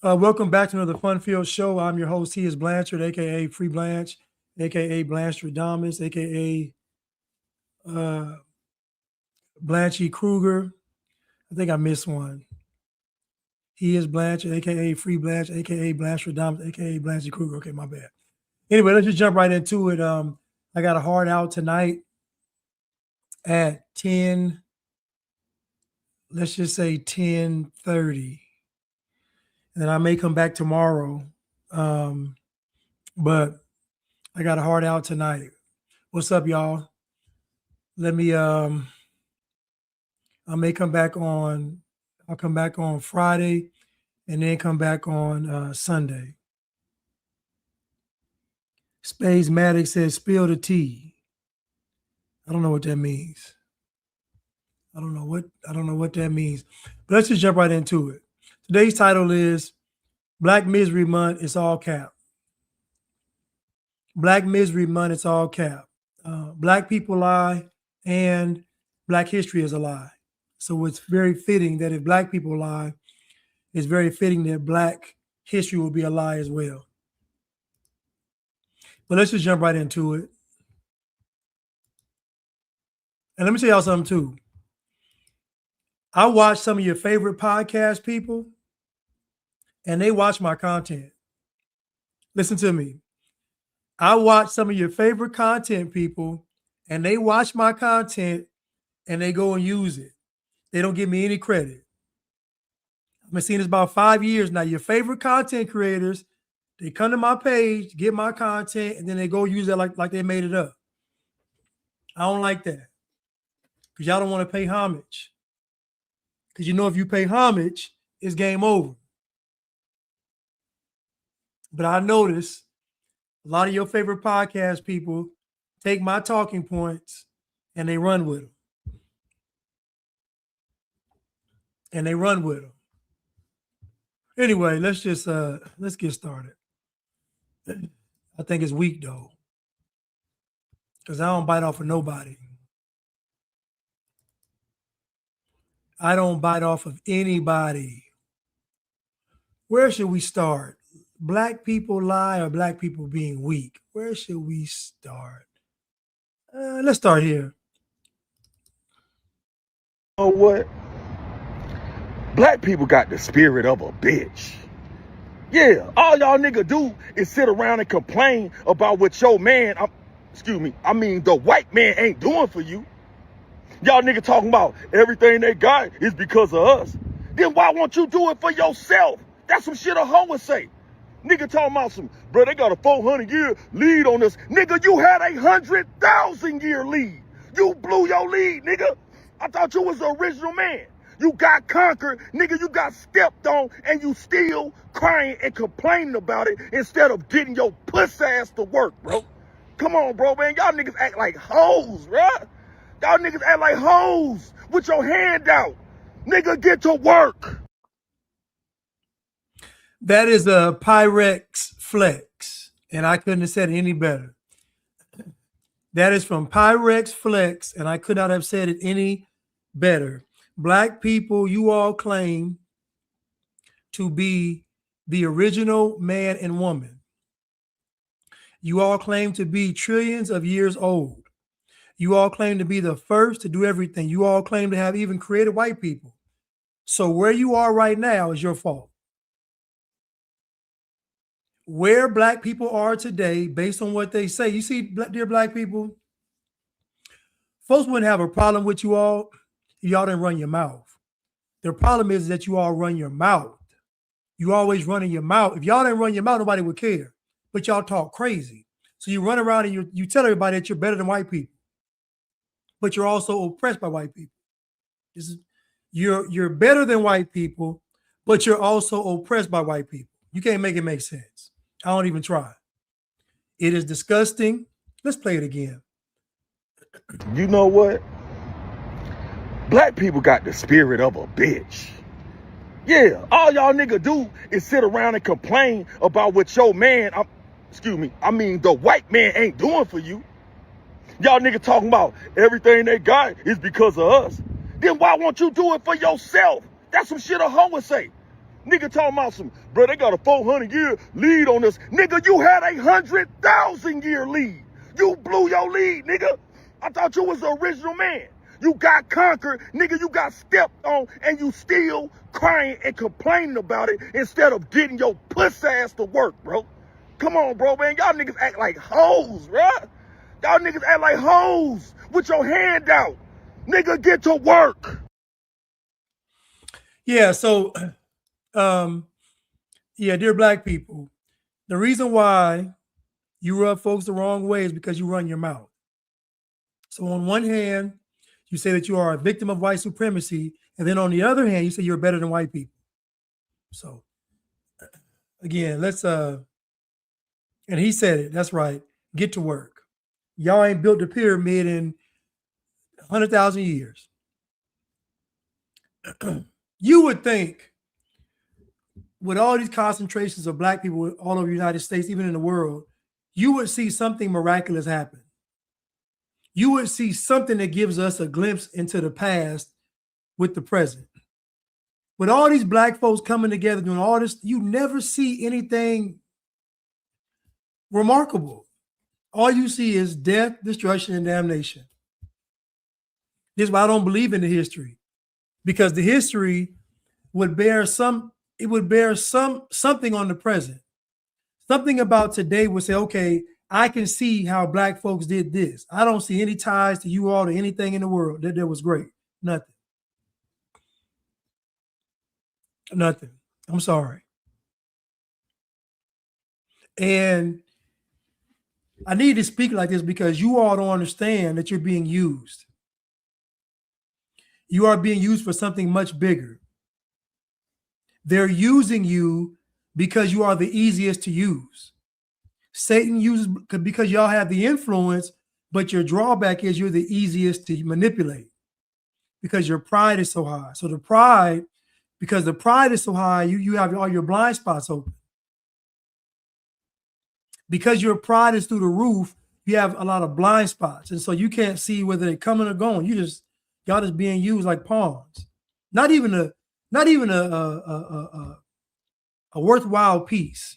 Welcome back to another fun-filled show. I'm your host, He is Blanchard, aka Free Blanche, aka Blanchard Damas, aka uh, Blanchy Kruger. I think I missed one. He is Blanchard, aka Free Blanche, aka Blanchard Damas, aka Blanchy Kruger. Okay, my bad. Anyway, let's just jump right into it. I got a hard out tonight at 10. Let's just say 10:30, and then I may come back tomorrow. But I got a hard out tonight. What's up, y'all? Let me I may come back on I'll come back on Friday and then come back on Sunday. Spades Maddox says spill the tea. I don't know what that means. I don't know what that means. But let's just jump right into it. Today's title is Black Misery Month, it's all cap. Black Misery Month, it's all cap. Black people lie and Black history is a lie. So it's very fitting that if Black people lie, it's very fitting that Black history will be a lie as well. But let's just jump right into it. And let me tell y'all something too. I watch some of your favorite podcast people and they watch my content. Listen to me. I watch some of your favorite content people and they watch my content and they go and use it. They don't give me any credit. I've been seeing this about 5 years now. Your favorite content creators, they come to my page, get my content, and then they go use it like they made it up. I don't like that. Because y'all don't want to pay homage. Because you know if you pay homage, it's game over. But I notice a lot of your favorite podcast people take my talking points and they run with them. Anyway, let's get started. I think it's weak though. Because I don't bite off of nobody. I don't bite off of anybody. Where should we start? Black people lie or Black people being weak? Where should we start? Let's start here. You know what? Black people got the spirit of a bitch. Yeah, all y'all nigga do is sit around and complain about what your man, the white man ain't doing for you. Y'all nigga talking about everything they got is because of us. Then why won't you do it for yourself? That's some shit a hoe would say. Nigga talking about bro, they got a 400-year lead on us. Nigga, you had a 100,000-year lead. You blew your lead, nigga. I thought you was the original man. You got conquered, nigga, you got stepped on, and you still crying and complaining about it instead of getting your puss ass to work, bro. Come on, bro, man. Y'all niggas act like hoes, bro. Y'all niggas act like hoes with your hand out. Nigga, get to work. That is a Pyrex Flex, and I couldn't have said it any better. That is from Pyrex Flex, and I could not have said it any better. Black people, you all claim to be the original man and woman. You all claim to be trillions of years old. You all claim to be the first to do everything. You all claim to have even created white people. So where you are right now is your fault. Where Black people are today, based on what they say, you see, dear Black people, folks wouldn't have a problem with you all if y'all didn't run your mouth. The problem is that you all run your mouth. You always running your mouth. If y'all didn't run your mouth, nobody would care. But y'all talk crazy. So you run around and you tell everybody that you're better than white people. But you're also oppressed by white people. You're better than white people, but you're also oppressed by white people. You can't make it make sense. I don't even try. It is disgusting. Let's play it again. You know what? Black people got the spirit of a bitch. Yeah, all y'all nigga do is sit around and complain about what your man, the white man ain't doing for you. Y'all nigga talking about everything they got is because of us. Then why won't you do it for yourself? That's some shit a hoe would say. Nigga talking about some, bro, they got a 400-year lead on us. Nigga, you had a 100,000-year lead. You blew your lead, nigga. I thought you was the original man. You got conquered, nigga, you got stepped on, and you still crying and complaining about it instead of getting your puss ass to work, bro. Come on, bro, man. Y'all niggas act like hoes, bro. Y'all niggas act like hoes with your hand out. Nigga, get to work. Yeah, so yeah, dear black people, the reason why you rub folks the wrong way is because you run your mouth. So on one hand, you say that you are a victim of white supremacy, and then on the other hand, you say you're better than white people. So again, let's and he said it, that's right. Get to work. Y'all ain't built the pyramid in 100,000 years. You would think with all these concentrations of black people all over the United States, even in the world, you would see something miraculous happen. You would see something that gives us a glimpse into the past with the present. With all these black folks coming together doing all this, you never see anything remarkable. All you see is death, destruction, and damnation. This is why I don't believe in the history, because the history would bear something on the present. Something about today would say, okay, I can see how black folks did this. I don't see any ties to you all or anything in the world that was great. Nothing. Nothing. I'm sorry. And I need to speak like this because you all don't understand that you're being used. You are being used for something much bigger. They're using you because you are the easiest to use. Satan uses because y'all have the influence, but your drawback is you're the easiest to manipulate because your pride is so high. So because the pride is so high, you have all your blind spots open. Because your pride is through the roof, you have a lot of blind spots. And so you can't see whether they're coming or going. Y'all just being used like pawns. Not even a worthwhile piece,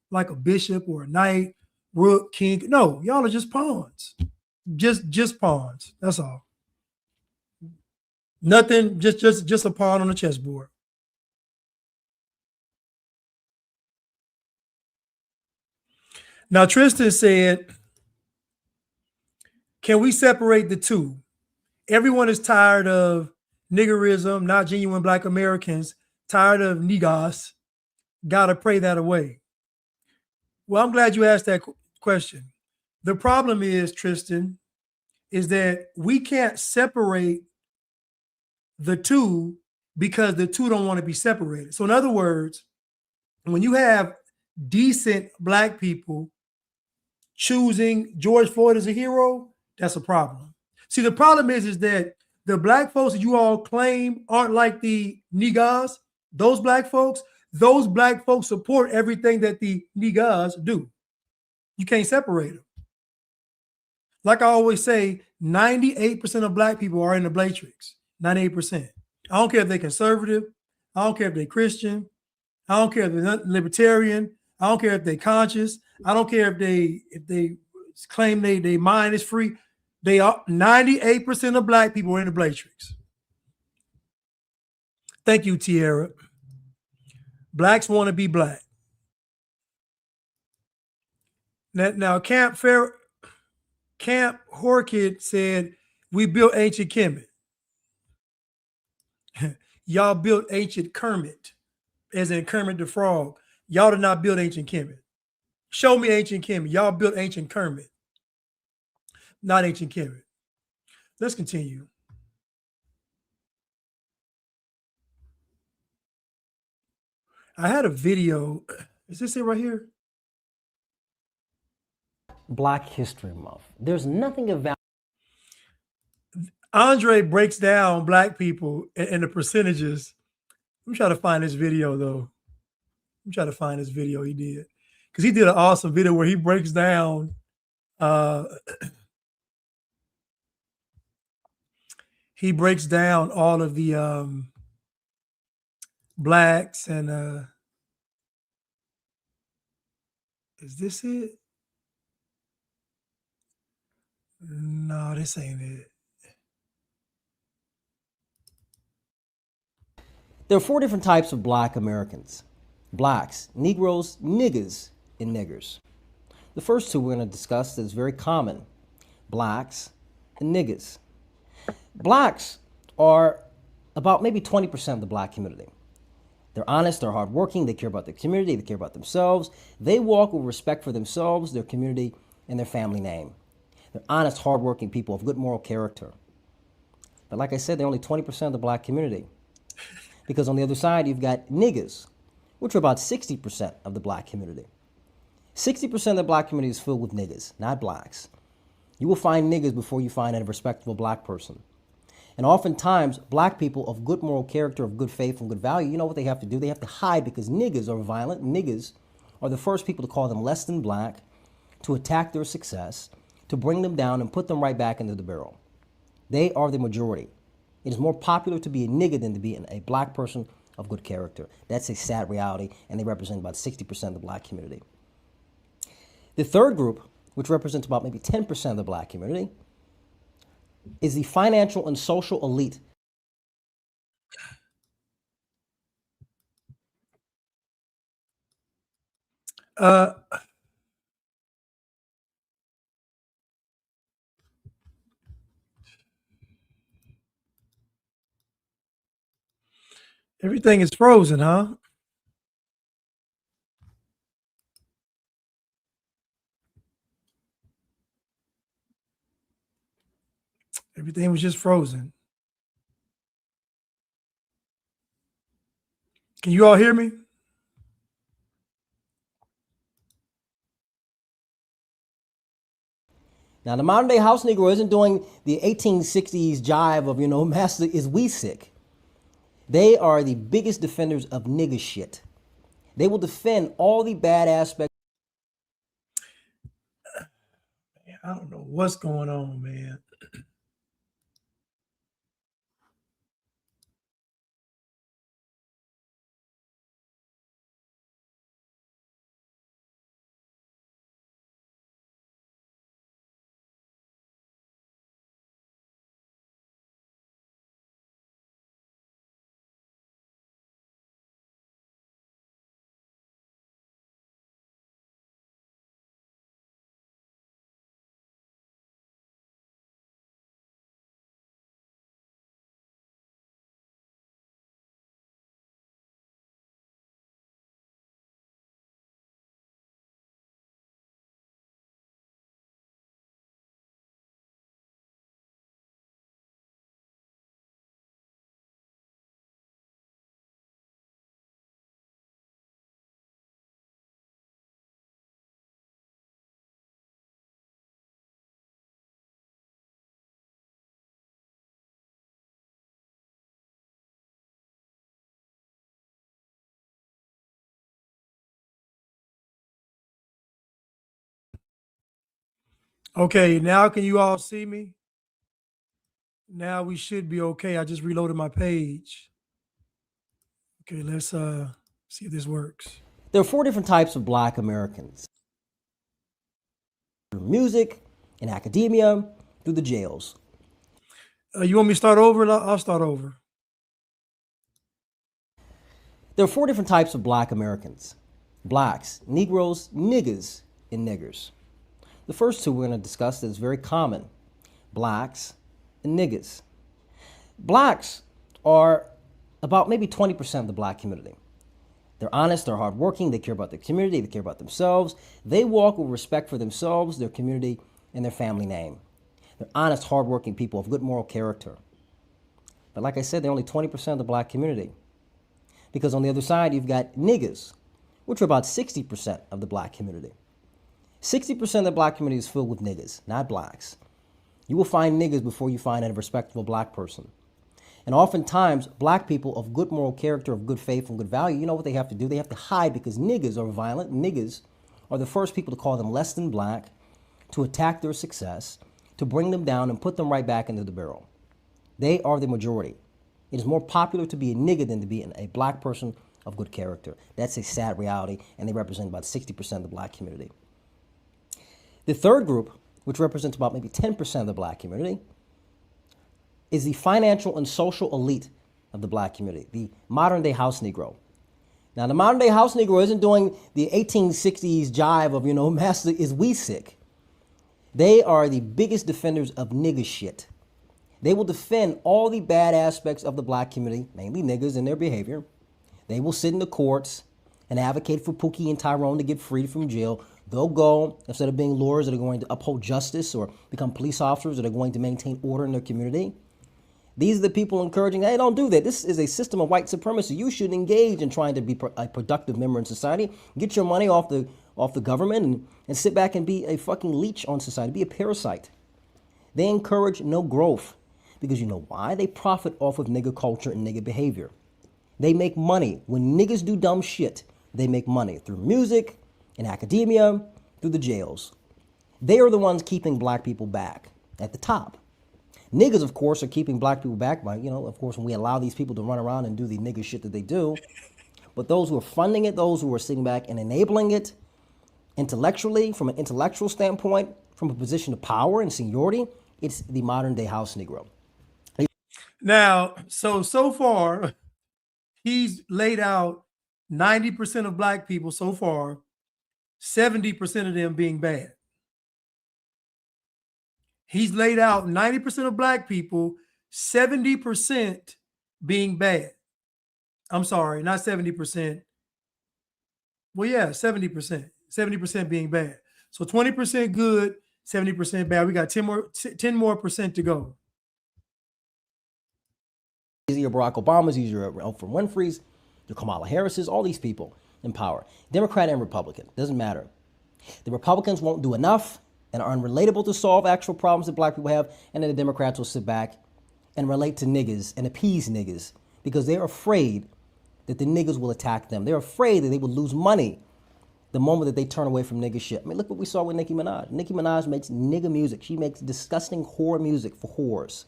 like a bishop or a knight, rook, king. No, y'all are just pawns. Just pawns. That's all. Nothing, just a pawn on the chessboard. Now, Tristan said, can we separate the two? Everyone is tired of niggerism, not genuine black Americans, tired of niggas. Gotta pray that away. Well, I'm glad you asked that question. The problem is, Tristan, is that we can't separate the two because the two don't want to be separated. So in other words, when you have decent black people choosing George Floyd as a hero, that's a problem. See, the problem is that the black folks that you all claim aren't like the niggas, those black folks support everything that the niggas do. You can't separate them. Like I always say, 98% of black people are in the Blatrix. 98%. I don't care if they're conservative. I don't care if they're Christian. I don't care if they're libertarian. I don't care if they're conscious. I don't care if they claim they mind is free. They are 98% of black people are in the Blatrix. Thank you, Tierra. Blacks want to be black. Now Camp Horkid said, we built ancient Kemet. Y'all built ancient Kermit, as in Kermit the Frog. Y'all did not build ancient Kemet. Show me ancient Kemet. Y'all built ancient Kermit, not ancient Kemet. Let's continue. I had a video. Is this it right here? Black History Month. There's nothing about Andre breaks down black people and the percentages. I'm trying to find this video though. I'm trying to find this video he did, because he did an awesome video where he breaks down all of the blacks, and is this it? No, this ain't it. There are 4 different types of black Americans: blacks, Negroes, niggas, and niggers. The first two we're going to discuss that is very common: blacks and niggas. Blacks are about maybe 20% of the black community. They're honest, they're hardworking, they care about their community, they care about themselves. They walk with respect for themselves, their community, and their family name. They're honest, hardworking people of good moral character. But like I said, they're only 20% of the black community. Because on the other side, you've got niggas, which are about 60% of the black community. 60% of the black community is filled with niggas, not blacks. You will find niggas before you find a respectable black person. And oftentimes, black people of good moral character, of good faith, and good value, you know what they have to do? They have to hide because niggas are violent. Niggas are the first people to call them less than black, to attack their success, to bring them down and put them right back into the barrel. They are the majority. It is more popular to be a nigga than to be a black person of good character. That's a sad reality, and they represent about 60% of the black community. The third group, which represents about maybe 10% of the black community, is the financial and social elite. Everything is frozen, huh? Everything was just frozen. Can you all hear me? Now, the modern day house Negro isn't doing the 1860s jive of, master, is we sick? They are the biggest defenders of nigga shit. They will defend all the bad aspects. I don't know what's going on, man. Okay, now can you all see me? Now we should be okay. I just reloaded my page. Okay, let's see if this works. There are 4 different types of black Americans: through music, in academia, through the jails. You want me to start over? I'll start over. There are 4 different types of black Americans: blacks, Negroes, niggas, and niggers. The first two we're going to discuss that is very common: blacks and niggas. Blacks are about maybe 20% of the black community. They're honest, they're hardworking, they care about their community, they care about themselves. They walk with respect for themselves, their community, and their family name. They're honest, hardworking people of good moral character. But like I said, they're only 20% of the black community. Because on the other side, you've got niggas, which are about 60% of the black community. 60% of the black community is filled with niggas, not blacks. You will find niggas before you find a respectable black person. And oftentimes, black people of good moral character, of good faith, and good value, you know what they have to do? They have to hide because niggas are violent. Niggas are the first people to call them less than black, to attack their success, to bring them down and put them right back into the barrel. They are the majority. It is more popular to be a nigga than to be a black person of good character. That's a sad reality, and they represent about 60% of the black community. The third group, which represents about maybe 10% of the black community, is the financial and social elite of the black community, the modern day house Negro. Now, the modern day house Negro isn't doing the 1860s jive of, master is we sick. They are the biggest defenders of nigga shit. They will defend all the bad aspects of the black community, mainly niggas and their behavior. They will sit in the courts and advocate for Pookie and Tyrone to get freed from jail. They'll go, instead of being lawyers that are going to uphold justice or become police officers that are going to maintain order in their community. These are the people encouraging, hey, don't do that. This is a system of white supremacy. You should engage in trying to be a productive member in society. Get your money off the government and sit back and be a fucking leech on society. Be a parasite. They encourage no growth because you know why? They profit off of nigga culture and nigga behavior. They make money. When niggas do dumb shit, they make money through music, in academia, through the jails. They are the ones keeping black people back at the top. Niggas, of course, are keeping black people back by, of course, when we allow these people to run around and do the nigga shit that they do. But those who are funding it, those who are sitting back and enabling it intellectually, from an intellectual standpoint, from a position of power and seniority, it's the modern day house Negro. Now, so far, he's laid out 90% of black people so far, 70% of them being bad. He's laid out 90% of black people, 70% being bad. I'm sorry, not 70%. Well, yeah, 70%. 70% being bad. So 20% good, 70% bad. We got 10 more percent to go. Your Barack Obamas, your Oprah Winfrey's, your Kamala Harris's, all these people in power. Democrat and Republican, doesn't matter. The Republicans won't do enough and are unrelatable to solve actual problems that black people have, and then the Democrats will sit back and relate to niggas and appease niggas because they're afraid that the niggas will attack them. They're afraid that they will lose money the moment that they turn away from nigga shit. I mean, look what we saw with Nicki Minaj. Nicki Minaj makes nigga music. She makes disgusting whore music for whores.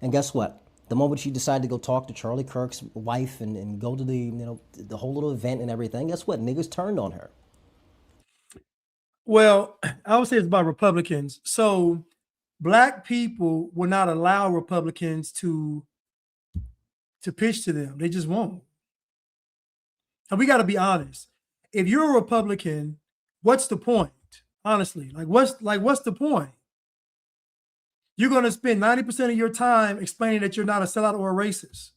And guess what? The moment she decided to go talk to Charlie Kirk's wife and go to the whole little event and everything, guess what? Niggas turned on her. Well, I would say it's about Republicans. So black people will not allow Republicans to pitch to them. They just won't. And we got to be honest. If you're a Republican, what's the point? Honestly, what's the point? You're going to spend 90% of your time explaining that you're not a sellout or a racist.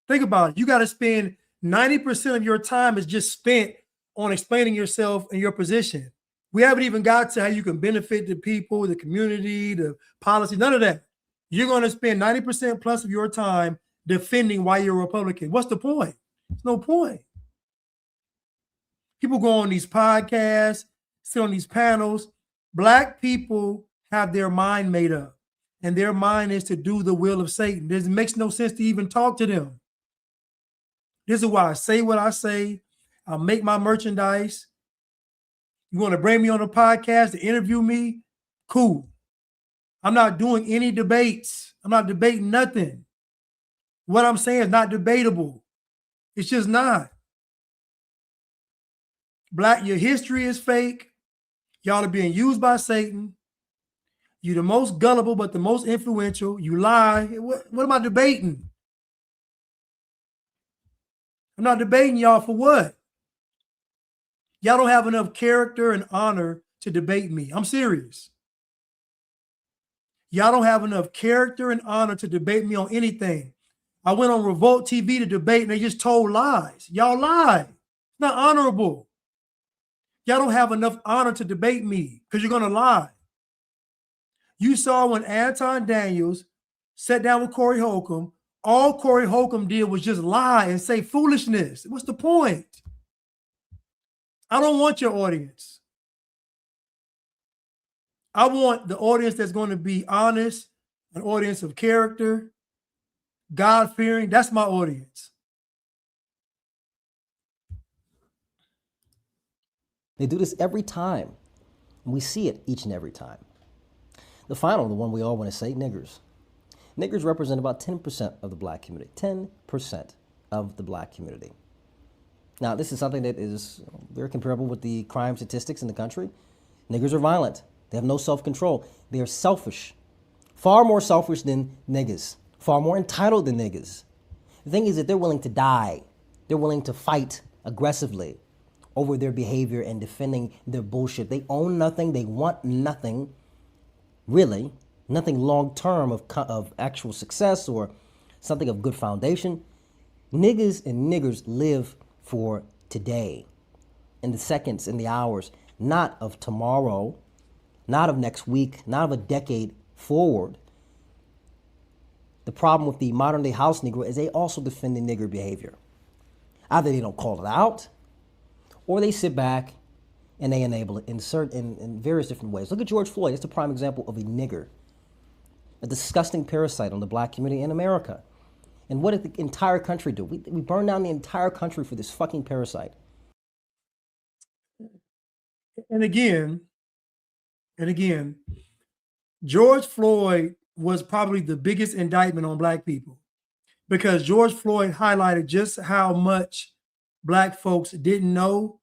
Think about it. You got to spend 90% of your time is just spent on explaining yourself and your position. We haven't even got to how you can benefit the people, the community, the policy, none of that. You're going to spend 90% plus of your time defending why you're a Republican. What's the point? There's no point. People go on these podcasts, sit on these panels. Black people have their mind made up, and their mind is to do the will of Satan. It makes no sense to even talk to them. This is why I say what I say. I'll make my merchandise. You want to bring me on a podcast to interview me? Cool. I'm not doing any debates. I'm not debating nothing. What I'm saying is not debatable. It's just not. Black, your history is fake. Y'all are being used by Satan. You're the most gullible, but the most influential. You lie. What am I debating? I'm not debating y'all for what? Y'all don't have enough character and honor to debate me. I'm serious. Y'all don't have enough character and honor to debate me on anything. I went on Revolt TV to debate and they just told lies. Y'all lie. It's not honorable. Y'all don't have enough honor to debate me because you're going to lie. You saw when Anton Daniels sat down with Corey Holcomb, all Corey Holcomb did was just lie and say foolishness. What's the point? I don't want your audience. I want the audience that's going to be honest, an audience of character, God-fearing. That's my audience. They do this every time, and we see it each and every time. The final, the one we all want to say, niggers. Niggers represent about 10% of the black community. 10% of the black community. Now, this is something that is very comparable with the crime statistics in the country. Niggers are violent. They have no self-control. They are selfish. Far more selfish than niggas. Far more entitled than niggas. The thing is that they're willing to die. They're willing to fight aggressively over their behavior and defending their bullshit. They own nothing. They want nothing, really. Nothing long-term of actual success or something of good foundation. Niggas and niggers live for today, in the seconds, in the hours, not of tomorrow, not of next week, not of a decade forward. The problem with the modern day house Negro is they also defend the nigger behavior. Either they don't call it out, or they sit back and they enable it in various different ways. Look at George Floyd. It's a prime example of a nigger, a disgusting parasite on the black community in America. And what did the entire country do? We burned down the entire country for this fucking parasite. And again, George Floyd was probably the biggest indictment on black people, because George Floyd highlighted just how much black folks didn't know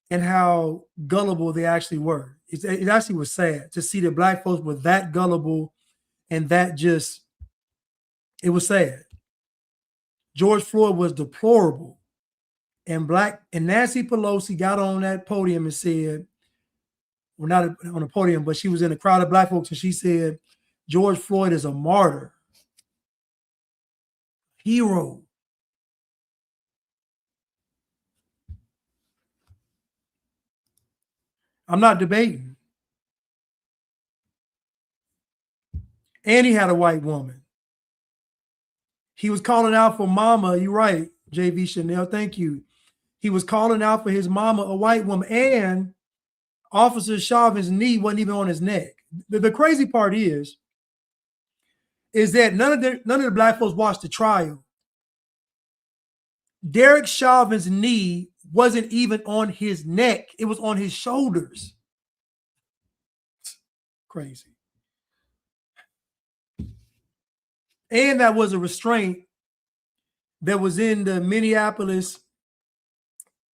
and how gullible they actually were. It actually was sad to see that black folks were that gullible and that just, it was sad. George Floyd was deplorable. And Nancy Pelosi got on that podium and said, well, not on a podium, but she was in a crowd of black folks and she said, George Floyd is a martyr, hero. I'm not debating. And he had a white woman. He was calling out for mama. You're right, JV Chanel. Thank you. He was calling out for his mama, a white woman. And Officer Chauvin's knee wasn't even on his neck. The crazy part is that none of the black folks watched the trial. Derek Chauvin's knee wasn't even on his neck. It was on his shoulders. Crazy. And that was a restraint that was in the Minneapolis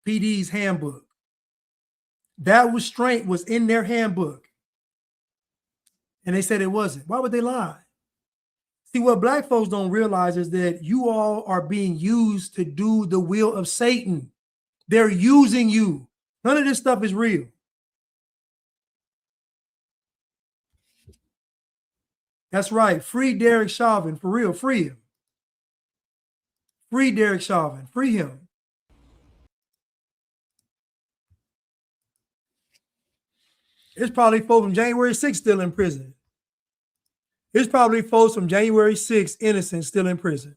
PD's handbook. That restraint was in their handbook. And they said it wasn't. Why would they lie? See, what black folks don't realize is that you all are being used to do the will of Satan. They're using you. None of this stuff is real. That's right. Free Derek Chauvin. For real, free him. Free Derek Chauvin. Free him. It's probably folks from January 6th still in prison. It's probably folks from January 6th innocent still in prison.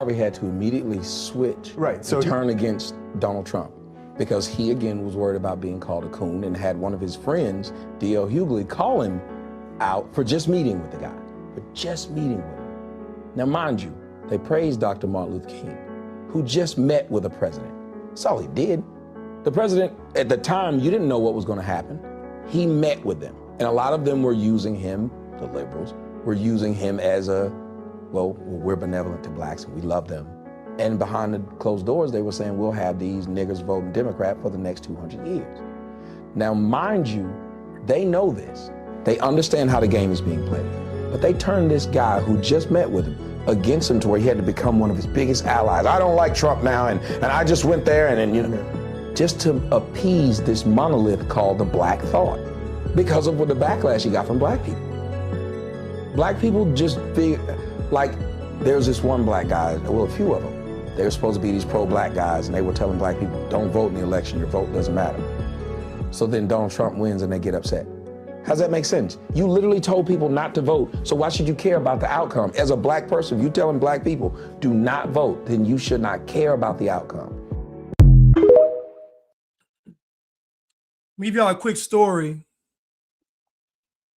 Harvey had to immediately switch to turn against Donald Trump because he again was worried about being called a coon and had one of his friends, D.L. Hughley, call him out for just meeting with the guy, for just meeting with him. Now, mind you, they praised Dr. Martin Luther King, who just met with the president. That's all he did. The president, at the time, you didn't know what was going to happen. He met with them. And a lot of them were using him, the liberals, were using him as a, well, we're benevolent to blacks and we love them. And behind the closed doors, they were saying, we'll have these niggers voting Democrat for the next 200 years. Now, mind you, they know this. They understand how the game is being played. But they turned this guy who just met with him against him to where he had to become one of his biggest allies. I don't like Trump now, and I just went there and you know, just to appease this monolith called the Black Thought because of what the backlash he got from black people. Black people just feel like there's this one black guy, well, a few of them. They were supposed to be these pro-black guys, and they were telling black people, don't vote in the election, your vote doesn't matter. So then Donald Trump wins and they get upset. How does that make sense? You literally told people not to vote, so why should you care about the outcome? As a black person, if you're telling black people, do not vote, then you should not care about the outcome. Let me give y'all a quick story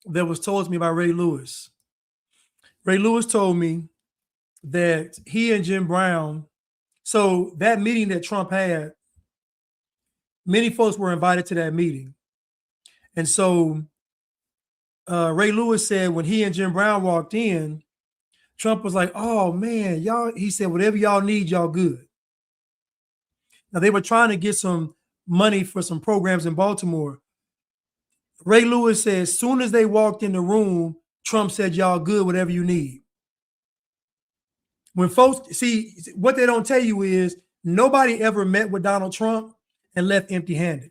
that was told to me by Ray Lewis. Ray Lewis told me that he and Jim Brown, so that meeting that Trump had many folks were invited to that meeting. And so Ray Lewis said when he and Jim Brown walked in, Trump was like, oh man, y'all, he said, whatever y'all need, y'all good. Now they were trying to get some money for some programs in Baltimore. Ray Lewis said, as soon as they walked in the room, Trump said, y'all good, whatever you need. When folks see, what they don't tell you is nobody ever met with Donald Trump and left empty-handed.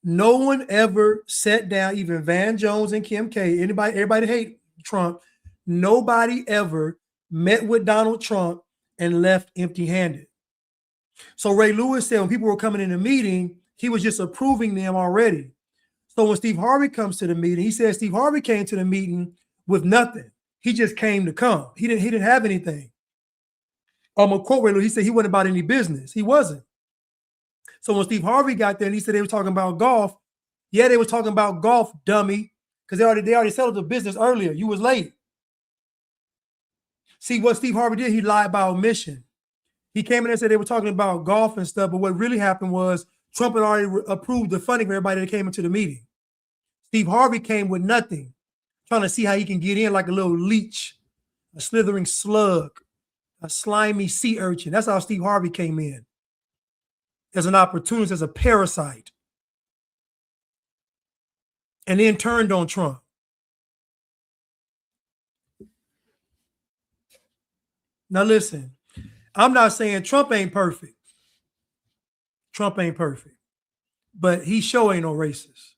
No one ever sat down, even Van Jones and Kim K, everybody hate Trump. Nobody ever met with Donald Trump and left empty-handed. So Ray Lewis said when people were coming in the meeting, he was just approving them already. So when Steve Harvey comes to the meeting, he says Steve Harvey came to the meeting with nothing. He just came to come. He didn't have anything. I'm gonna quote Ray Lewis. He said he wasn't about any business. He wasn't. So when Steve Harvey got there and he said they were talking about golf, yeah, they were talking about golf, dummy, because they already settled the business earlier. You was late. See, what Steve Harvey did, he lied by omission. He came in and said they were talking about golf and stuff, but what really happened was Trump had already approved the funding for everybody that came into the meeting. Steve Harvey came with nothing, trying to see how he can get in like a little leech, a slithering slug, a slimy sea urchin. That's how Steve Harvey came in. As an opportunist, as a parasite. And then turned on Trump. Now listen, I'm not saying Trump ain't perfect. Trump ain't perfect. But he sure ain't no racist.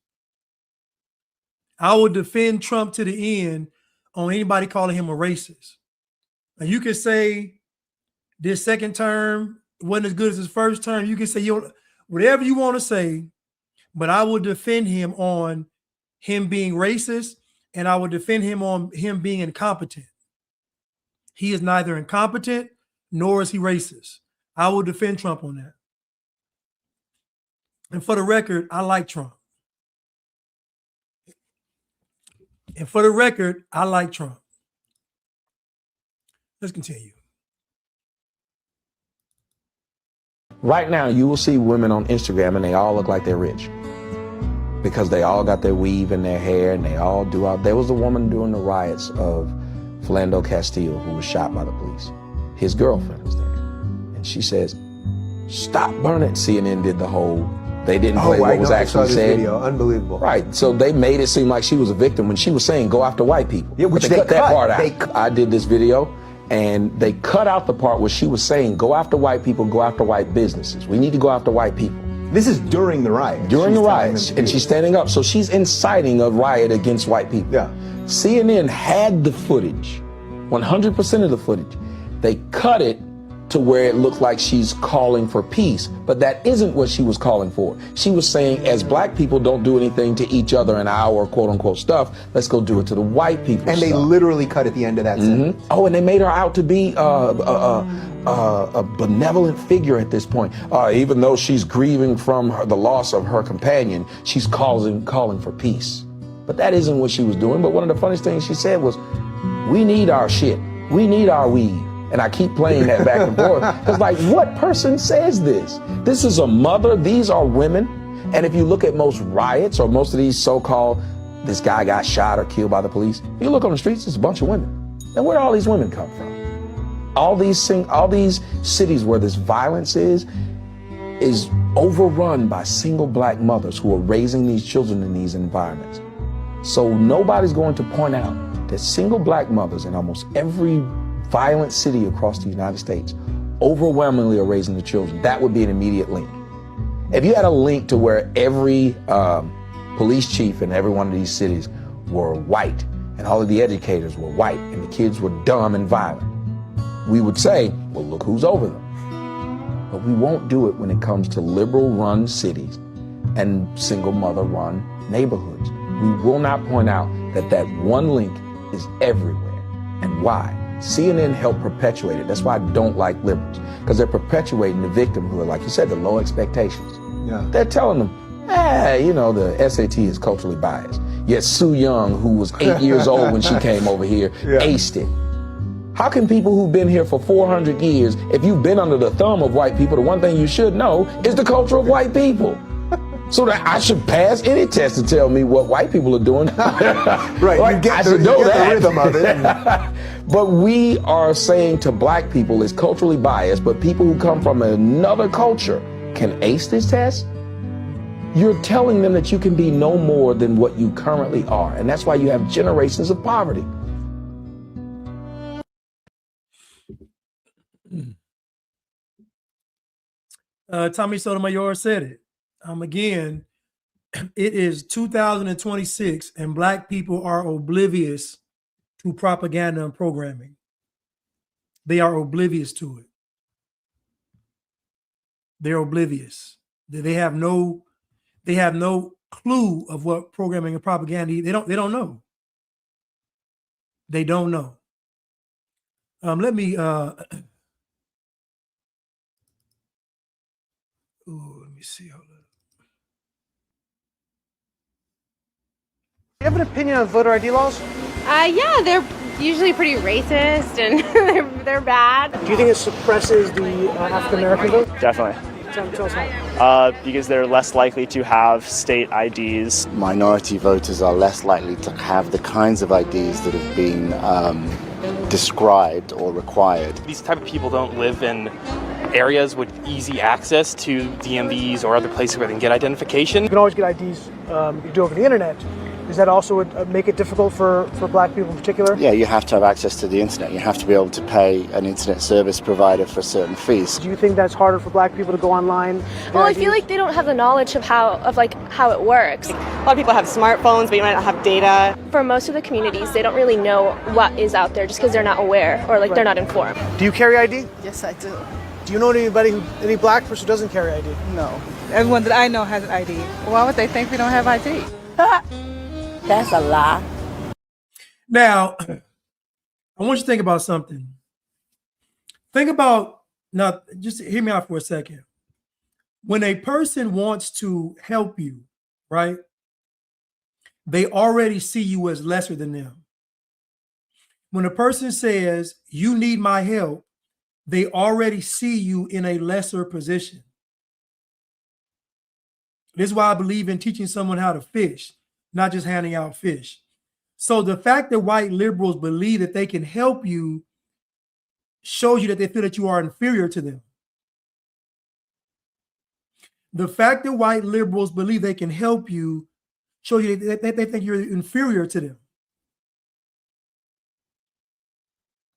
I will defend Trump to the end on anybody calling him a racist. Now you can say this second term wasn't as good as his first term. You can say whatever you want to say, but I will defend him on him being racist, and I will defend him on him being incompetent. He is neither incompetent nor is he racist. I will defend Trump on that. And for the record, I like Trump. And for the record, I like Trump. Let's continue. Right now, you will see women on Instagram and they all look like they're rich because they all got their weave in their hair and they all do out. There was a woman during the riots of Philando Castile who was shot by the police. His girlfriend was there. And she says, stop burning. CNN did the whole, they didn't play what was actually said. Video. Unbelievable. Right. So they made it seem like she was a victim when she was saying, go after white people. Yeah, which they cut that part out. I did this video. And they cut out the part where she was saying, go after white people, go after white businesses. We need to go after white people. This is during the riot. During the riots. And she's standing up. So she's inciting a riot against white people. Yeah. CNN had the footage, 100% of the footage. They cut it to where it looked like she's calling for peace. But that isn't what she was calling for. She was saying, as black people don't do anything to each other in our quote unquote stuff, let's go do it to the white people. And they literally cut at the end of that sentence. Oh, and they made her out to be a benevolent figure at this point. Even though she's grieving from the loss of her companion, she's calling for peace. But that isn't what she was doing. But one of the funniest things she said was, we need our shit. We need our weave. And I keep playing that back and forth. Because like, what person says this? This is a mother. These are women. And if you look at most riots or most of these so-called, this guy got shot or killed by the police, if you look on the streets, it's a bunch of women. And where do all these women come from? All these cities where this violence is overrun by single black mothers who are raising these children in these environments. So nobody's going to point out that single black mothers in almost every violent city across the United States overwhelmingly are raising the children. That would be an immediate link. If you had a link to where every police chief in every one of these cities were white and all of the educators were white and the kids were dumb and violent, we would say, well, look who's over them. But we won't do it when it comes to liberal-run cities and single mother-run neighborhoods. We will not point out that that one link is everywhere. And why? CNN helped perpetuate it. That's why I don't like liberals, because they're perpetuating the victimhood, like you said, the low expectations. Yeah. They're telling them, the SAT is culturally biased. Yet Sue Young, who was 8 years old when she came over here, aced it. How can people who've been here for 400 years, if you've been under the thumb of white people, the one thing you should know is the culture of white people. So that I should pass any test to tell me what white people are doing. Right, Like, you get I the, should know you get that. the rhythm of it. But we are saying to black people, it's culturally biased, but people who come from another culture can ace this test. You're telling them that you can be no more than what you currently are. And that's why you have generations of poverty. Tommy Sotomayor said it. Again, it is 2026 and black people are oblivious to propaganda and programming. They are oblivious to it. They're oblivious. They have no clue of what programming and propaganda is. They don't know. They don't know. Let me let me see. Hold up. Do you have an opinion on voter ID laws? Yeah, they're usually pretty racist and they're bad. Do you think it suppresses the African American vote? Definitely. Tell us how. Because they're less likely to have state IDs. Minority voters are less likely to have the kinds of IDs that have been described or required. These type of people don't live in areas with easy access to DMVs or other places where they can get identification. You can always get IDs you do over the internet. Does that also make it difficult for black people in particular? Yeah, you have to have access to the internet. You have to be able to pay an internet service provider for certain fees. Do you think that's harder for black people to go online? Well, I feel like they don't have the knowledge of how it works. A lot of people have smartphones, but you might not have data. For most of the communities, they don't really know what is out there just because they're not aware or they're not informed. Do you carry ID? Yes, I do. Do you know any black person who doesn't carry ID? No. Everyone that I know has an ID. Why would they think we don't have ID? That's a lie. Now, I want you to think about something. Think about, now, just hear me out for a second. When a person wants to help you, right, they already see you as lesser than them. When a person says, you need my help, they already see you in a lesser position. This is why I believe in teaching someone how to fish, not just handing out fish. So the fact that white liberals believe that they can help you shows you that they feel that you are inferior to them. The fact that white liberals believe they can help you shows you that they think you're inferior to them.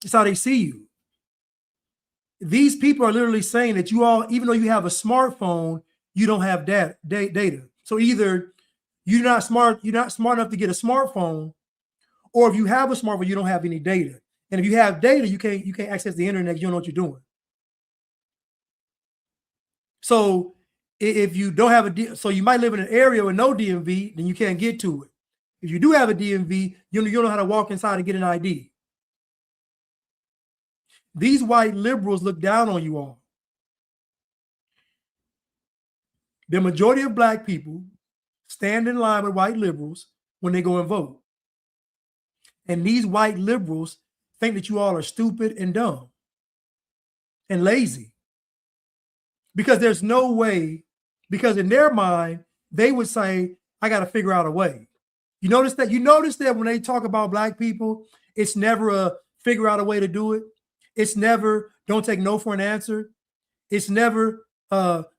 It's how they see you. These people are literally saying that you all, even though you have a smartphone, you don't have data. So either you're not smart enough to get a smartphone, or if you have a smartphone, you don't have any data. And if you have data, you can't access the internet. You don't know what you're doing. So if you don't have so you might live in an area with no DMV, then you can't get to it. If you do have a DMV, you don't know how to walk inside and get an ID. These white liberals look down on you all. The majority of black people stand in line with white liberals when they go and vote. And these white liberals think that you all are stupid and dumb and lazy. Because there's no way, because in their mind, they would say, I got to figure out a way. You notice that when they talk about black people, it's never a figure out a way to do it. It's never don't take no for an answer. It's never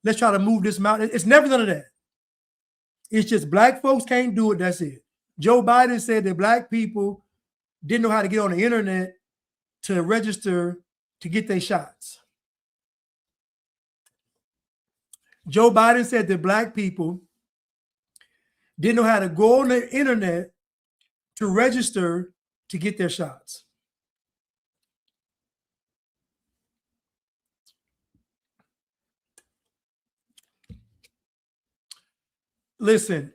let's try to move this mountain. It's never none of that. It's just black folks can't do it. That's it. Joe Biden said that black people didn't know how to get on the internet to register to get their shots. Joe Biden said that black people didn't know how to go on the internet to register to get their shots. Listen,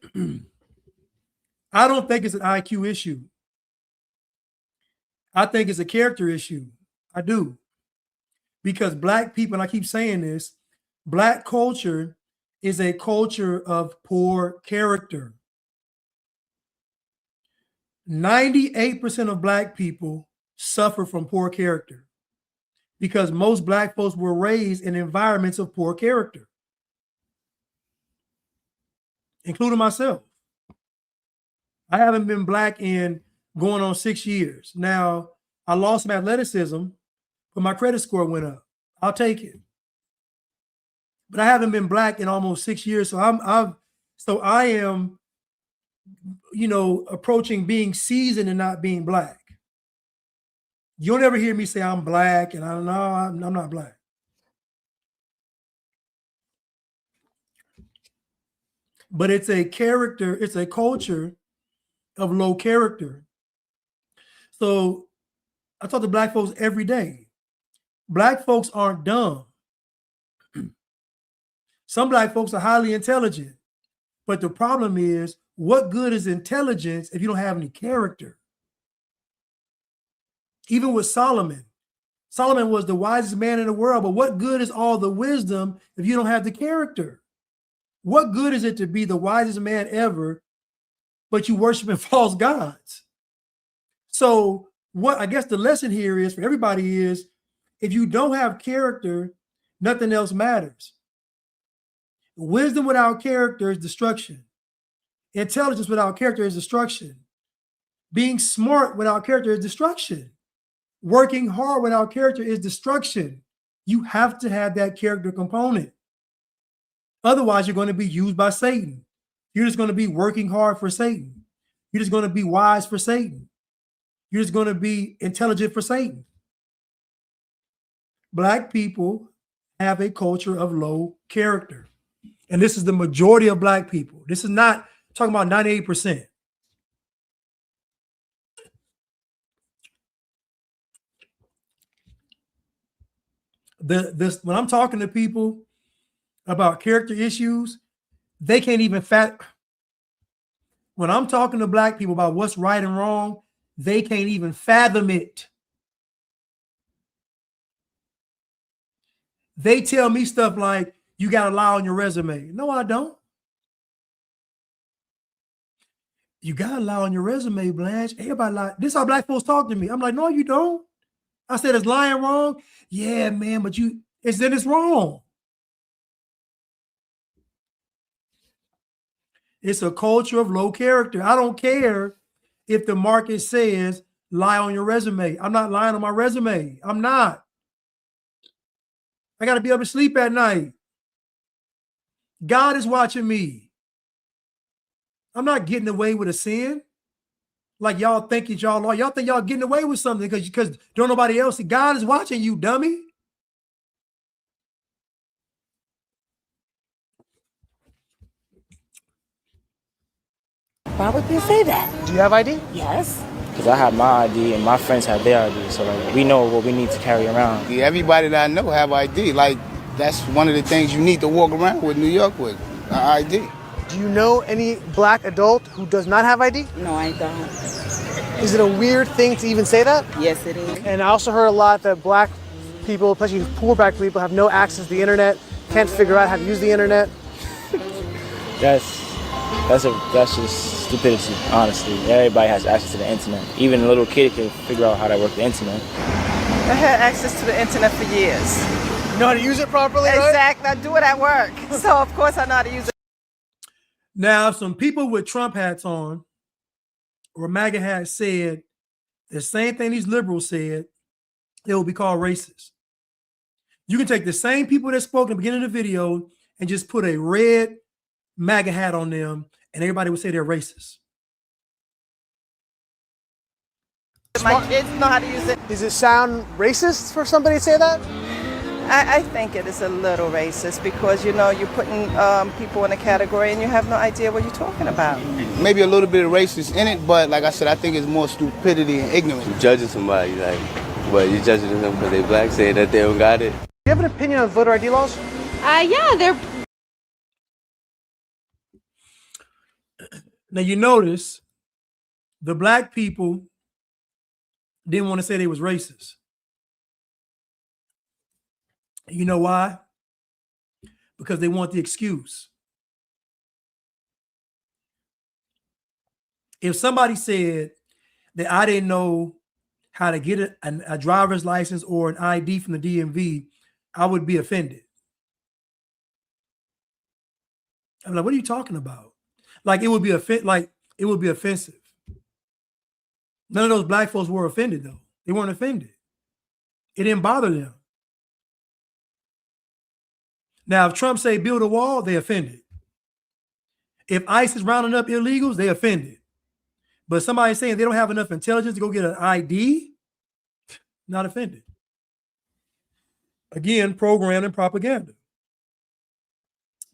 I don't think it's an IQ issue. I think it's a character issue. I do. Because black people, and I keep saying this, black culture is a culture of poor character. 98% of black people suffer from poor character because most black folks were raised in environments of poor character, including myself. I haven't been black in going on 6 years. Now, I lost some athleticism, but my credit score went up. I'll take it. But I haven't been black in almost 6 years. So I am, approaching being seasoned and not being black. You'll never hear me say I'm black, and I'm not black. But it's a character, it's a culture of low character. So I talk to black folks every day. Black folks aren't dumb. Some black folks are highly intelligent. But the problem is, what good is intelligence if you don't have any character? Even with Solomon was the wisest man in the world, but what good is all the wisdom if you don't have the character? What good is it to be the wisest man ever, but you worshiping false gods? So what I guess the lesson here is for everybody is, if you don't have character, nothing else matters. Wisdom without character is destruction. Intelligence without character is destruction. Being smart without character is destruction. Working hard without character is destruction. You have to have that character component. Otherwise, you're going to be used by Satan. You're just going to be working hard for Satan. You're just going to be wise for Satan. You're just going to be intelligent for Satan. Black people have a culture of low character. And this is the majority of black people. This is not talking about 98%. When I'm talking to people about character issues, they can't even when I'm talking to black people about what's right and wrong, they can't even fathom it. They tell me stuff like, you got to lie on your resume. No, I don't. You got to lie on your resume, Blanche. Everybody lie. This is how black folks talk to me. I'm like, no, you don't. I said, is lying wrong? Yeah, man, but it's wrong. It's a culture of low character. I don't care if the market says lie on your resume. I'm not lying on my resume. I'm not. I got to be able to sleep at night. God is watching me. I'm not getting away with a sin like y'all think that y'all are. Y'all think y'all getting away with something because don't nobody else see. God is watching you, dummy. Why would they say that? Do you have ID? Yes. Because I have my ID and my friends have their ID, so like we know what we need to carry around. Yeah, everybody that I know have ID. Like that's one of the things you need to walk around with New York with, ID. Do you know any black adult who does not have ID? No, I don't. Is it a weird thing to even say that? Yes, it is. And I also heard a lot that black people, especially poor black people, have no access to the internet, can't figure out how to use the internet. That's just stupidity, honestly. Everybody has access to the internet. Even a little kid can figure out how to work the internet. I had access to the internet for years. You know how to use it properly, right? Exactly. I do it at work. So, of course, I know how to use it. Now, some people with Trump hats on or MAGA hats said the same thing these liberals said, it will be called racist. You can take the same people that spoke in the beginning of the video and just put a red MAGA hat on them, and everybody would say they're racist. My kids know how to use it. Does it sound racist for somebody to say that? I think it is a little racist because, you're putting people in a category and you have no idea what you're talking about. Maybe a little bit of racist in it, but like I said, I think it's more stupidity and ignorance. You're judging somebody, but you're judging them because they black, saying that they don't got it. Do you have an opinion on voter ID laws? Yeah, they're. Now, you notice the black people didn't want to say they was racist. You know why? Because they want the excuse. If somebody said that I didn't know how to get a driver's license or an ID from the DMV, I would be offended. I'm like, what are you talking about? Like it would be offensive. None of those black folks were offended though. They weren't offended. It didn't bother them. Now, if Trump say build a wall, they offended. If ICE is rounding up illegals, they offended. But somebody saying they don't have enough intelligence to go get an ID, not offended. Again, programming and propaganda.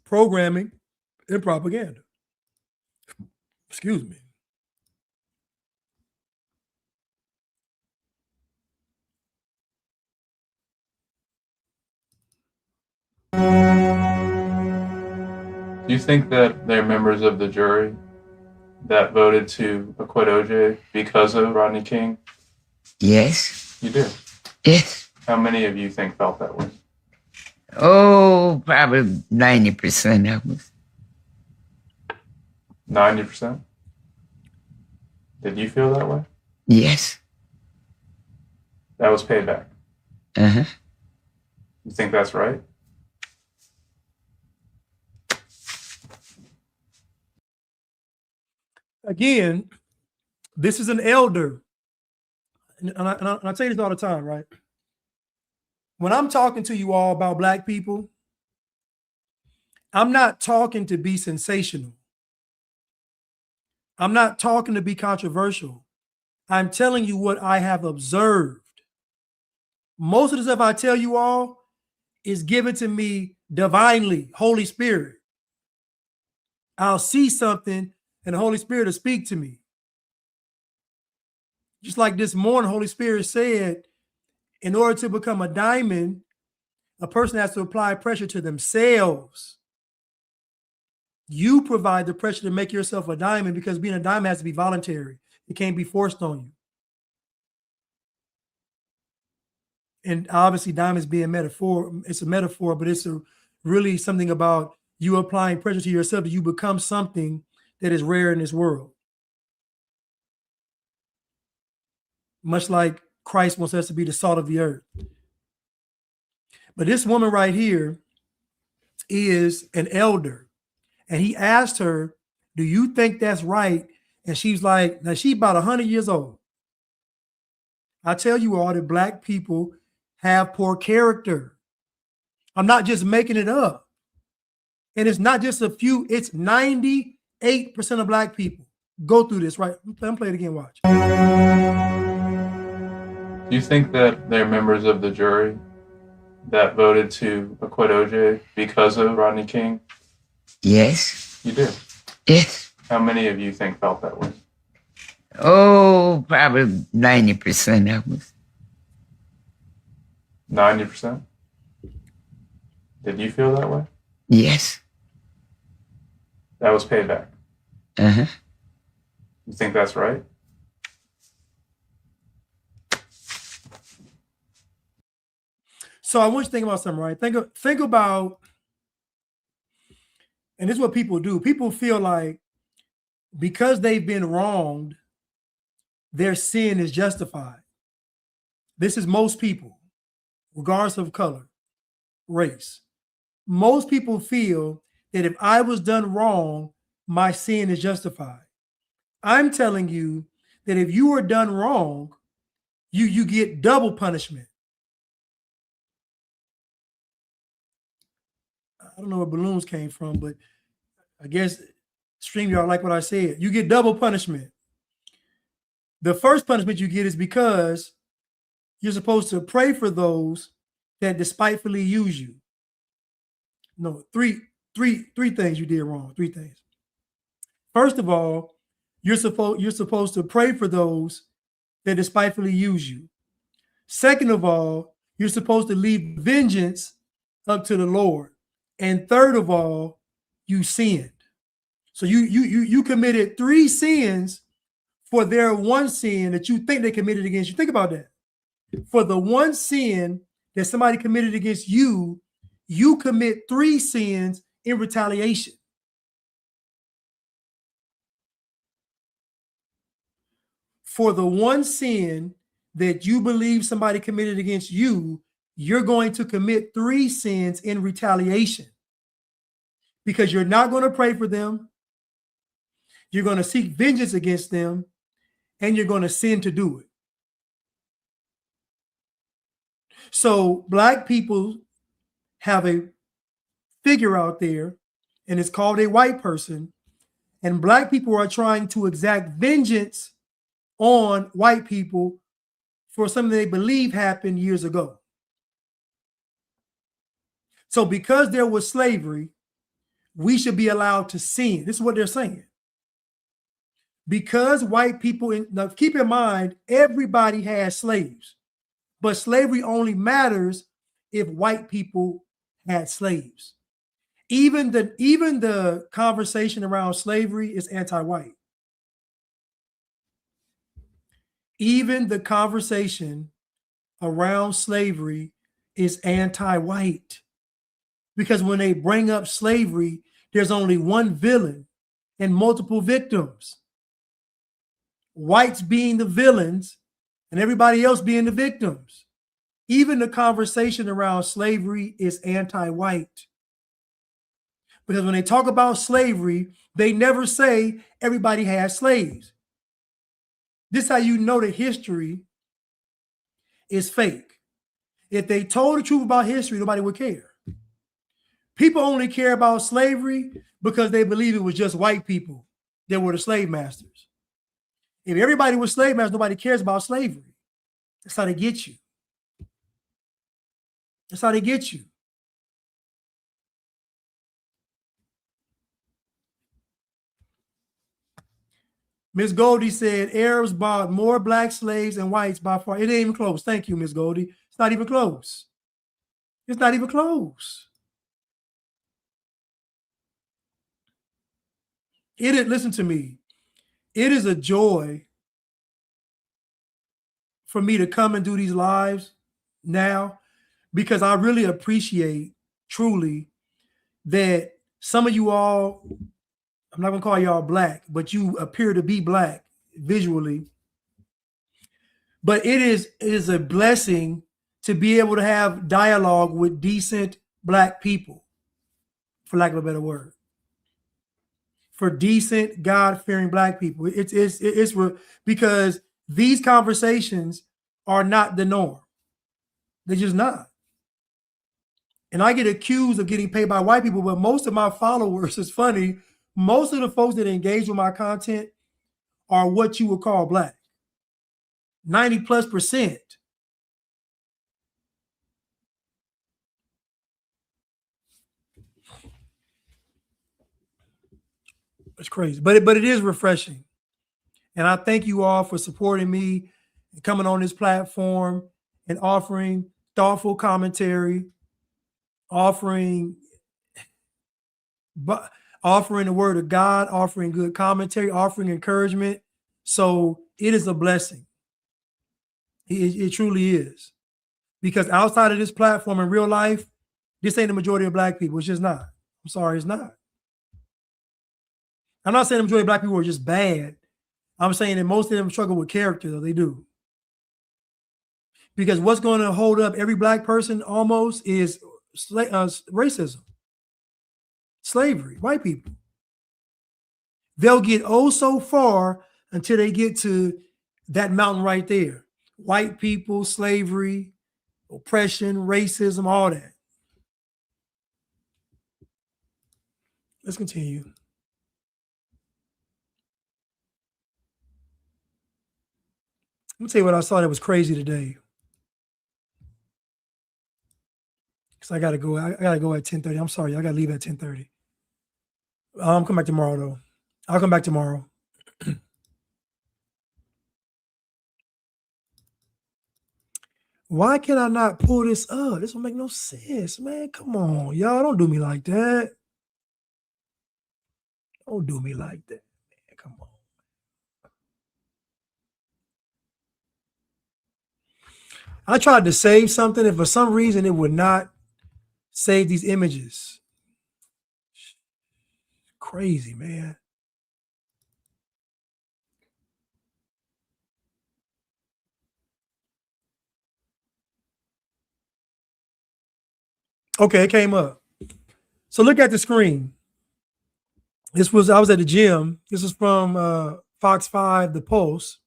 Programming and propaganda. Excuse me. Do you think that they're members of the jury that voted to acquit OJ because of Rodney King? Yes. You do? Yes. How many of you think felt that way? Oh, probably 90% of us. 90%? Did you feel that way? Yes. That was payback. Uh-huh. You think that's right? Again, this is an elder. And I tell you this all the time, right? When I'm talking to you all about black people, I'm not talking to be sensational. I'm not talking to be controversial. I'm telling you what I have observed. Most of the stuff I tell you all is given to me divinely, Holy Spirit. I'll see something and the Holy Spirit will speak to me. Just like this morning, Holy Spirit said, in order to become a diamond, a person has to apply pressure to themselves. You provide the pressure to make yourself a diamond because being a diamond has to be voluntary. It can't be forced on you. And obviously, diamonds being metaphor, it's a metaphor, but it's really something about you applying pressure to yourself that you become something that is rare in this world. Much like Christ wants us to be the salt of the earth. But this woman right here is an elder. And he asked her, do you think that's right? And she's like, now she's about 100 years old. I tell you all that black people have poor character. I'm not just making it up. And it's not just a few, it's 98% of black people go through this, right? I'm play it again, watch. Do you think that they're members of the jury that voted to acquit OJ because of Rodney King? Yes. You do? Yes. How many of you think felt that way? Oh, probably 90% of us. 90%? Did you feel that way? Yes. That was payback. Uh-huh. You think that's right? So I want you to think about something, right? Think about, and this is what people do. People feel like because they've been wronged, their sin is justified. This is most people, regardless of color, race. Most people feel that if I was done wrong, my sin is justified. I'm telling you that if you are done wrong, you get double punishment. I don't know where balloons came from, but I guess StreamYard like what I said. You get double punishment. The first punishment you get is because you're supposed to pray for those that despitefully use you. No, three things you did wrong. 3 things. First of all, you're supposed to pray for those that despitefully use you. Second of all, you're supposed to leave vengeance up to the Lord. And third of all, you sinned. So you committed 3 sins for their one sin that you think they committed against you. Think about that. For the one sin that somebody committed against you, you commit 3 sins in retaliation. For the one sin that you believe somebody committed against you, you're going to commit 3 sins in retaliation, because you're not going to pray for them, you're going to seek vengeance against them, and you're going to sin to do it. So black people have a figure out there, and it's called a white person, and black people are trying to exact vengeance on white people for something they believe happened years ago. So because there was slavery, we should be allowed to sin. This is what they're saying. Because white people, now keep in mind, everybody has slaves, but slavery only matters if white people had slaves. Even the conversation around slavery is anti-white. Even the conversation around slavery is anti-white. Because when they bring up slavery, there's only one villain and multiple victims. Whites being the villains and everybody else being the victims. Even the conversation around slavery is anti-white. Because when they talk about slavery, they never say everybody has slaves. This is how you know that history is fake. If they told the truth about history, nobody would care. People only care about slavery because they believe it was just white people that were the slave masters. If everybody was slave masters, nobody cares about slavery. That's how they get you. That's how they get you. Miss Goldie said Arabs bought more black slaves than whites by far. It ain't even close. Thank you, Miss Goldie. It's not even close. It's not even close. Listen to me. It is a joy for me to come and do these lives now, because I really appreciate truly that some of you all, I'm not gonna call y'all black, but you appear to be black visually. But it is a blessing to be able to have dialogue with decent black people, for lack of a better word. For decent, God-fearing black people. It's because these conversations are not the norm. They're just not. And I get accused of getting paid by white people, but most of my followers, it's funny, most of the folks that engage with my content are what you would call black. 90+%. It's crazy, but it is refreshing. And I thank you all for supporting me and coming on this platform and offering thoughtful commentary, offering the word of God, offering good commentary, offering encouragement. So it is a blessing. It truly is. Because outside of this platform in real life, this ain't the majority of black people. It's just not. I'm sorry, it's not. I'm not saying the majority of black people are just bad. I'm saying that most of them struggle with character, though. They do. Because what's going to hold up every black person almost is racism, slavery, white people. They'll get so far until they get to that mountain right there. White people, slavery, oppression, racism, all that. Let's continue. Let me tell you what I saw that was crazy today. Because I gotta go at 10:30. I'm sorry, I gotta leave at 10:30. I'll come back tomorrow though. I'll come back tomorrow. Why can I not pull this up? This don't make no sense, man. Come on, y'all. Don't do me like that. Don't do me like that, man. Come on. I tried to save something, and for some reason it would not save these images. Crazy, man. Okay, it came up. So look at the screen. I was at the gym. This was from Fox 5, The Pulse.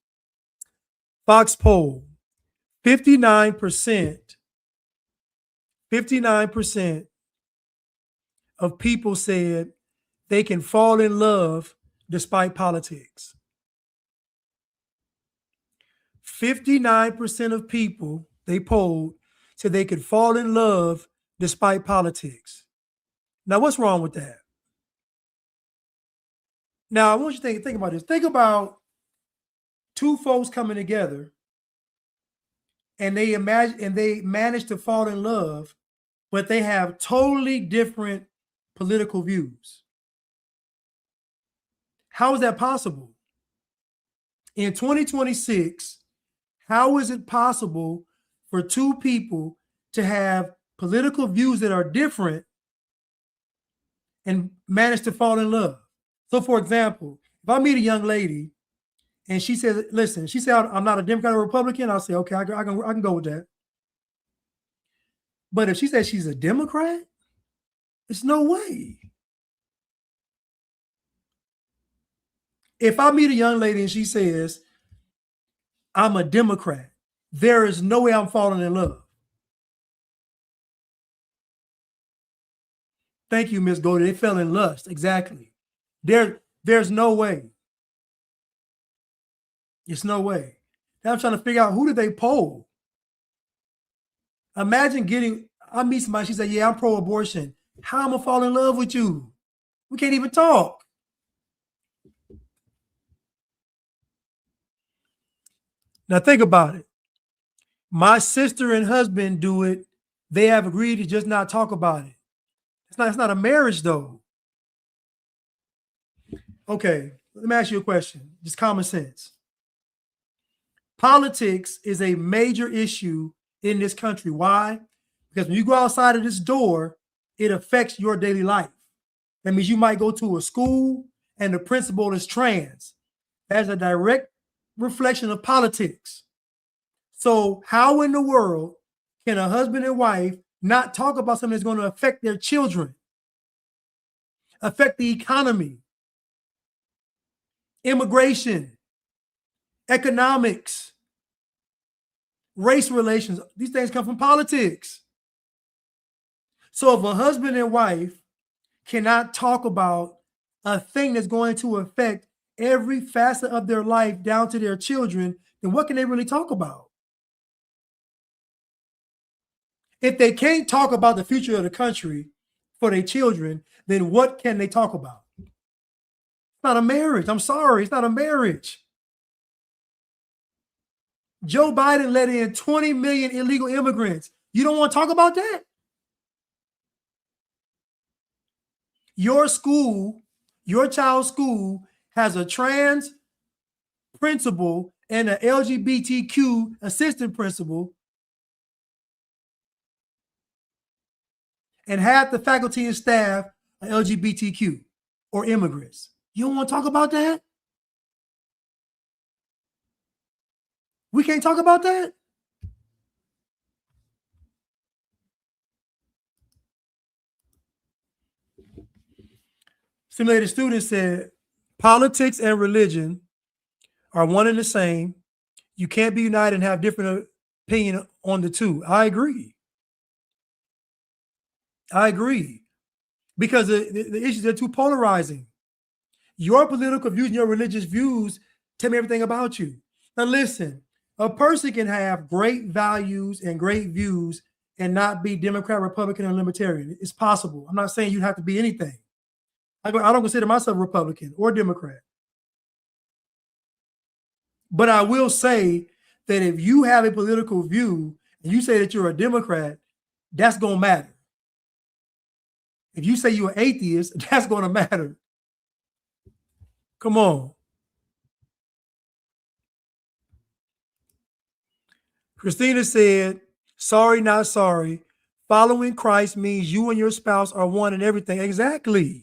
Fox poll. 59% of people said they can fall in love despite politics. 59% of people they polled said they could fall in love despite politics. Now, what's wrong with that? Now, I want you to think about this. Think about two folks coming together and they manage to fall in love, but they have totally different political views. How is that possible? In 2026, how is it possible for two people to have political views that are different and manage to fall in love? So, for example, if I meet a young lady and she says, listen, she said, I'm not a Democrat or Republican, I'll say, okay, I can go with that. But if she says she's a Democrat, it's no way. If I meet a young lady and she says, I'm a Democrat, there is no way I'm falling in love. Thank you, Miss Goldie. They fell in lust. Exactly. There's no way. It's no way. Now I'm trying to figure out, who did they poll? Imagine I meet somebody, she said, yeah, I'm pro-abortion. How am I fall in love with you? We can't even talk. Now think about it. My sister and husband do it. They have agreed to just not talk about it. It's not a marriage though. Okay, let me ask you a question. Just common sense. Politics is a major issue in this country. Why? Because when you go outside of this door, it affects your daily life. That means you might go to a school and the principal is trans. That's a direct reflection of politics. So how in the world can a husband and wife not talk about something that's going to affect their children, affect the economy, immigration, economics, race relations? These things come from politics. So if a husband and wife cannot talk about a thing that's going to affect every facet of their life down to their children, then what can they really talk about? If they can't talk about the future of the country for their children, then what can they talk about? It's not a marriage. I'm sorry, it's not a marriage. Joe Biden let in 20 million illegal immigrants. You don't want to talk about that? Your school, your child's school has a trans principal and an LGBTQ assistant principal, and half the faculty and staff are LGBTQ or immigrants. You don't want to talk about that? We can't talk about that? Simulated student said, politics and religion are one and the same. You can't be united and have different opinion on the two. I agree. Because the issues are too polarizing. Your political views and your religious views tell me everything about you. Now listen, a person can have great values and great views and not be Democrat, Republican, or Libertarian. It's possible. I'm not saying you have to be anything. I don't consider myself Republican or Democrat. But I will say that if you have a political view and you say that you're a Democrat, that's going to matter. If you say you're an atheist, that's going to matter. Come on. Christina said, sorry, not sorry. Following Christ means you and your spouse are one in everything. Exactly.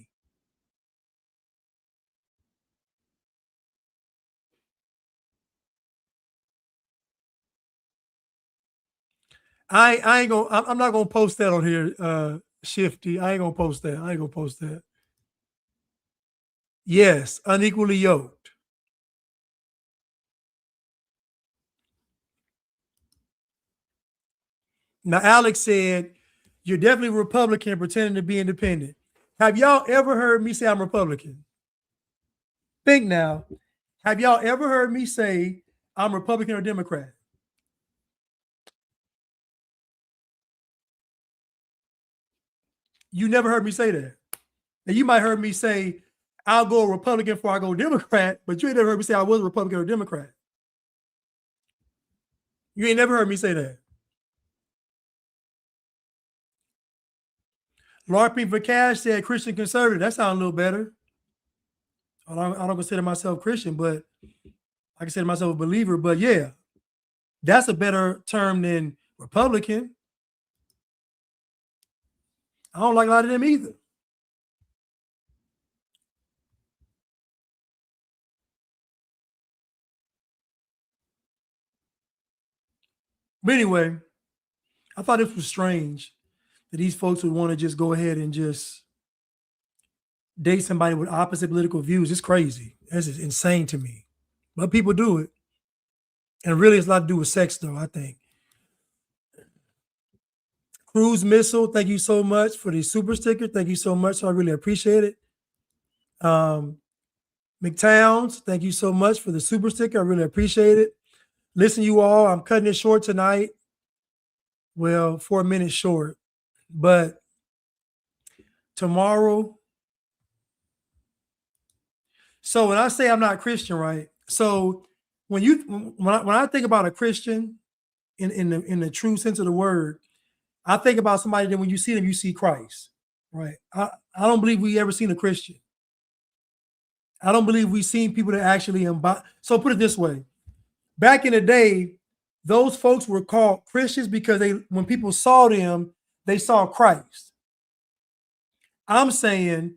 I ain't gonna. I'm not gonna post that on here. Shifty. I ain't gonna post that. Yes, unequally yoked. Now, Alex said, "You're definitely Republican pretending to be independent." Have y'all ever heard me say I'm Republican? Think now. Have y'all ever heard me say I'm Republican or Democrat? You never heard me say that. Now, you might heard me say I'll go Republican before I go Democrat, but you ain't never heard me say I was a Republican or Democrat. You ain't never heard me say that. LARPing for Cash said Christian conservative. That sounds a little better. I don't consider myself Christian, but I consider myself a believer. But yeah, that's a better term than Republican. I don't like a lot of them either. But anyway, I thought this was strange that these folks would want to just go ahead and just date somebody with opposite political views. It's crazy. This is insane to me. But people do it. And really, it's a lot to do with sex, though, I think. Cruise Missile, thank you so much for the super sticker. Thank you so much. I really appreciate it. McTowns, thank you so much for the super sticker. I really appreciate it. Listen, you all, I'm cutting it short tonight. Well, 4 minutes short. But tomorrow. So when I say I'm not Christian, right? So when I think about a Christian in the true sense of the word, I think about somebody that when you see them, you see Christ, right? I don't believe we ever seen a Christian. I don't believe we've seen people that actually embody. So put it this way. Back in the day, those folks were called Christians because when people saw them, they saw Christ. I'm saying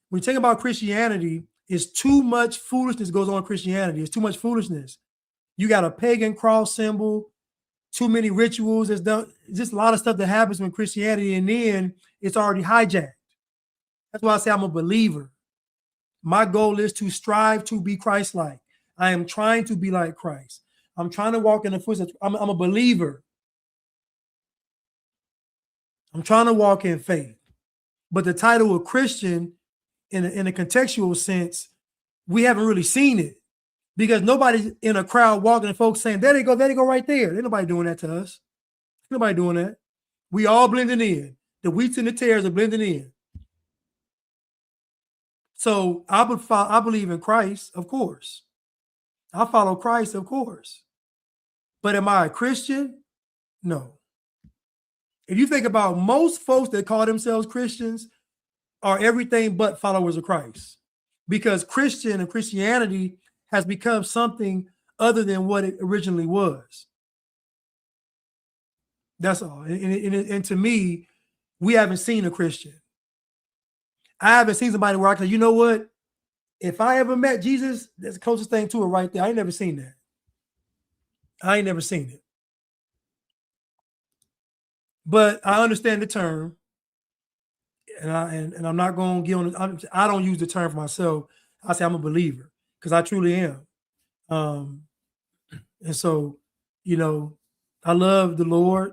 when you think about Christianity, it's too much foolishness goes on in Christianity. It's too much foolishness. You got a pagan cross symbol, too many rituals. There's just a lot of stuff that happens when Christianity, and then it's already hijacked. That's why I say I'm a believer. My goal is to strive to be Christ-like. I am trying to be like Christ. I'm trying to walk in the footsteps. I'm a believer. I'm trying to walk in faith. But the title of Christian, in a contextual sense, we haven't really seen it because nobody's in a crowd walking and folks saying, there they go right there. Ain't nobody doing that to us. Nobody doing that. We all blending in. The wheats and the tares are blending in. So I believe in Christ, of course. I follow Christ, of course. But am I a Christian? No. If you think about most folks that call themselves Christians are everything but followers of Christ, because Christian and Christianity has become something other than what it originally was. That's all. And to me, we haven't seen a Christian. I haven't seen somebody where I can say, you know what? If I ever met Jesus, that's the closest thing to it right there. I ain't never seen that. I ain't never seen it. But I understand the term. And I'm not going to get on. I don't use the term for myself. I say I'm a believer because I truly am. And so, I love the Lord.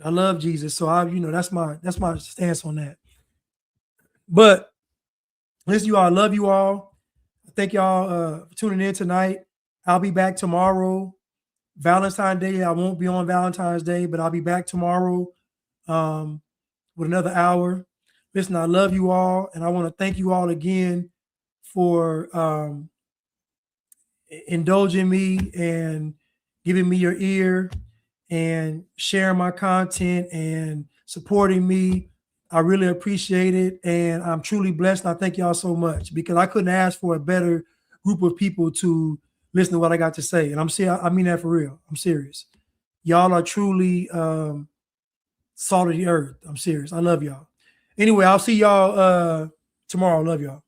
I love Jesus. So that's my stance on that. But listen, you all, I love you all. Thank y'all for tuning in tonight. I'll be back tomorrow. Valentine's Day. I won't be on Valentine's Day, but I'll be back tomorrow with another hour. Listen, I love you all, and I want to thank you all again for indulging me and giving me your ear and sharing my content and supporting me. I really appreciate it, and I'm truly blessed. And I thank y'all so much because I couldn't ask for a better group of people to listen to what I got to say. And I mean that for real. I'm serious. Y'all are truly salt of the earth. I'm serious. I love y'all. Anyway, I'll see y'all tomorrow. Love y'all.